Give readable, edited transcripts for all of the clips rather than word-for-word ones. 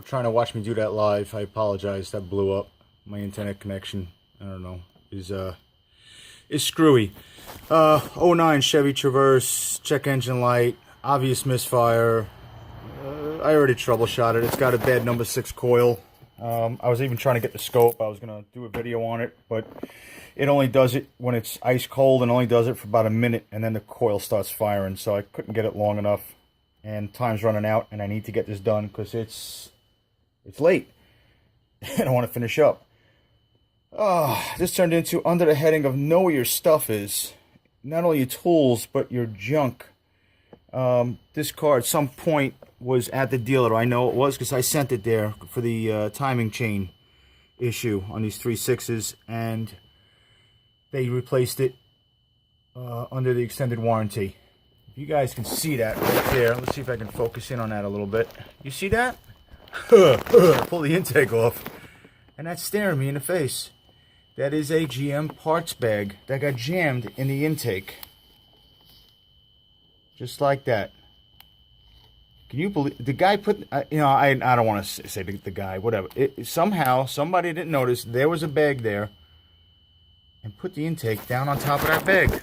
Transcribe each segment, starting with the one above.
were trying to watch me do that live, I apologize. That blew up. My internet connection, I don't know, is screwy. '09 Chevy Traverse, check engine light, obvious misfire. I already troubleshot it. It's got a bad number 6 coil. I was even trying to get the scope. I was going to do a video on it, but it only does it when it's ice cold and only does it for about a minute, and then the coil starts firing, so I couldn't get it long enough. And time's running out, and I need to get this done because it's late. And I want to finish up. This turned into under the heading of know where your stuff is. Not only your tools, but your junk. This car at some point was at the dealer. I know it was because I sent it there for the timing chain issue on these 3.6s, and they replaced it under the extended warranty. You guys can see that right there. Let's see if I can focus in on that a little bit. You see that? Pull the intake off. And that's staring me in the face. That is a GM parts bag that got jammed in the intake. Just like that. Can you believe the guy put, I don't want to say the guy, whatever. Somehow, somebody didn't notice there was a bag there and put the intake down on top of that bag.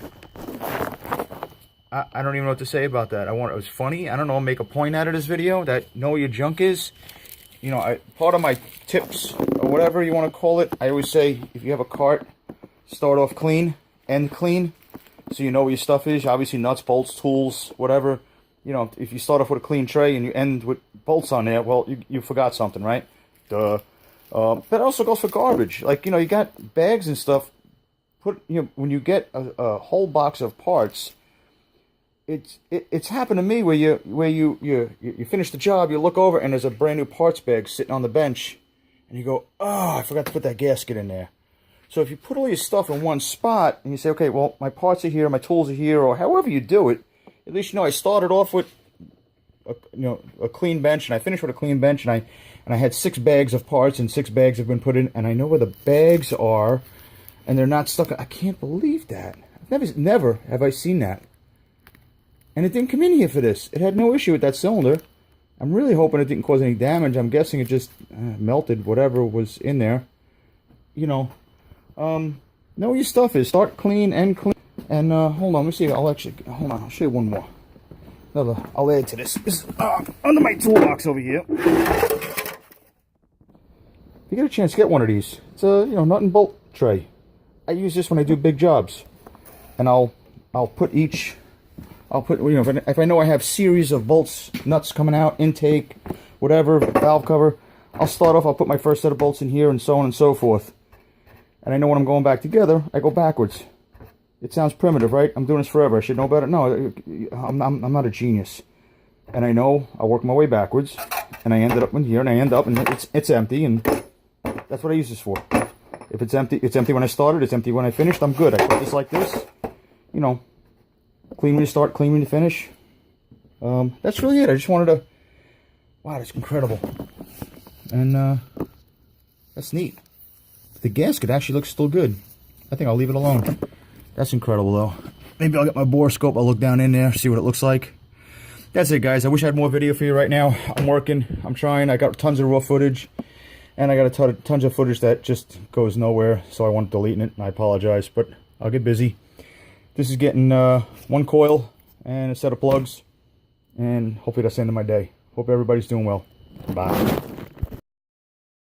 I don't even know what to say about that. It was funny. I don't know, make a point out of this video that know where your junk is. You know, part of my tips, or whatever you want to call it, I always say, if you have a cart, start off clean, end clean, so you know where your stuff is. Obviously, nuts, bolts, tools, whatever. You know, if you start off with a clean tray and you end with bolts on there, well, you forgot something, right? Duh. But it also goes for garbage. Like, you know, you got bags and stuff. When you get a whole box of parts, it's happened to me where you finish the job, you look over and there's a brand new parts bag sitting on the bench, and you go, oh, I forgot to put that gasket in there. So if you put all your stuff in one spot and you say, okay, well, my parts are here, my tools are here, or however you do it, at least you know I started off with a clean bench, and I finished with a clean bench, and I had 6 bags of parts, and 6 bags have been put in, and I know where the bags are, and they're not stuck. I can't believe that. Never have I seen that. And it didn't come in here for this. It had no issue with that cylinder. I'm really hoping it didn't cause any damage. I'm guessing it just melted whatever was in there. You know, know where your stuff is. Start clean, end clean. And hold on, let me see. Hold on, I'll show you one more. I'll add to this. This is under my toolbox over here. If you get a chance, get one of these. It's a nut and bolt tray. I use this when I do big jobs, and I'll put if I know I have series of bolts, nuts coming out, intake, whatever, valve cover, I'll start off, I'll put my first set of bolts in here, and so on and so forth. And I know when I'm going back together, I go backwards. It sounds primitive, right? I'm doing this forever. I should know better. No, I'm not a genius. And I know I work my way backwards, and I ended up in here, and I end up, and it's empty, and that's what I use this for. If it's empty when I started, it's empty when I finished, I'm good. I put this like this, you know, clean when you start, clean when you finish. That's really it. I just wanted to, wow, that's incredible. And that's neat. The gasket actually looks still good. I think I'll leave it alone. That's incredible, though. Maybe I'll get my borescope. I'll look down in there, see what it looks like. That's it, guys. I wish I had more video for you right now. I'm working. I'm trying. I got tons of raw footage. And I got tons of footage that just goes nowhere. So I want deleting it, and I apologize. But I'll get busy. This is getting 1 coil and a set of plugs. And hopefully that's the end of my day. Hope everybody's doing well. Bye.